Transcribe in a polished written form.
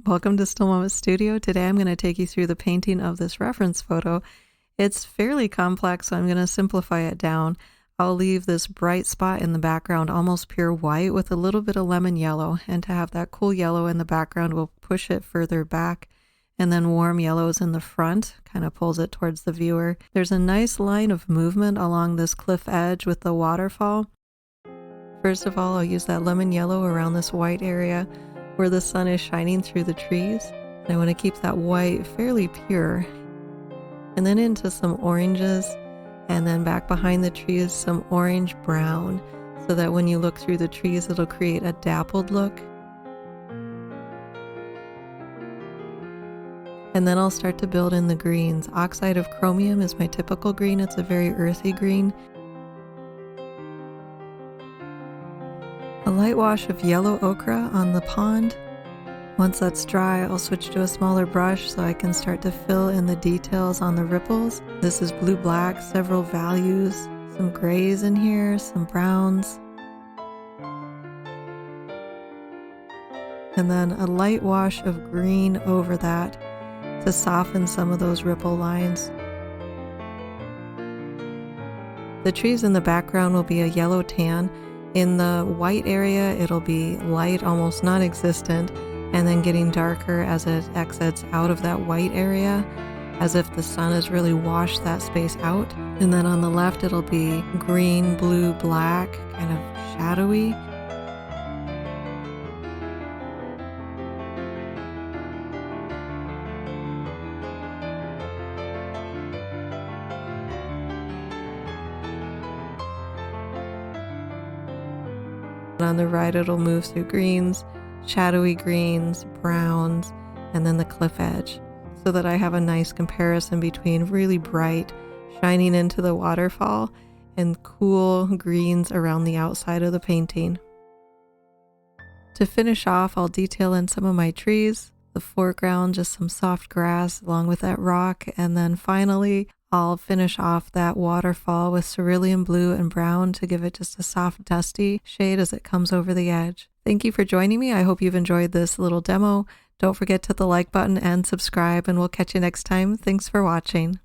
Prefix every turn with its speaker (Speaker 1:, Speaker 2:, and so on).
Speaker 1: Welcome to Still Moment Studio. Today I'm going to take you through the painting of this reference photo. It's fairly complex, so I'm going to simplify it down. I'll leave this bright spot in the background almost pure white with a little bit of lemon yellow, and to have that cool yellow in the background, we'll push it further back, and then warm yellows in the front, kind of pulls it towards the viewer. There's a nice line of movement along this cliff edge with the waterfall. First of all, I'll use that lemon yellow around this white area where the sun is shining through the trees. And I want to keep that white fairly pure. And then into some oranges, and then back behind the trees, some orange brown, so that when you look through the trees, it'll create a dappled look. And then I'll start to build in the greens. Oxide of chromium is my typical green. It's a very earthy green. A light wash of yellow ochre on the pond. Once that's dry, I'll switch to a smaller brush so I can start to fill in the details on the ripples. This is blue-black, several values, some grays in here, some browns. And then a light wash of green over that to soften some of those ripple lines. The trees in the background will be a yellow tan. In the white area, it'll be light, almost non-existent, and then getting darker as it exits out of that white area, as if the sun has really washed that space out. And then on the left, it'll be green, blue, black, kind of shadowy. On the right, it'll move through greens, shadowy greens, browns, and then the cliff edge, so that I have a nice comparison between really bright, shining into the waterfall, and cool greens around the outside of the painting. To finish off, I'll detail in some of my trees, the foreground, just some soft grass along with that rock, and then finally, I'll finish off that waterfall with cerulean blue and brown to give it just a soft dusty shade as it comes over the edge. Thank you for joining me. I hope you've enjoyed this little demo. Don't forget to hit the like button and subscribe, and we'll catch you next time. Thanks for watching.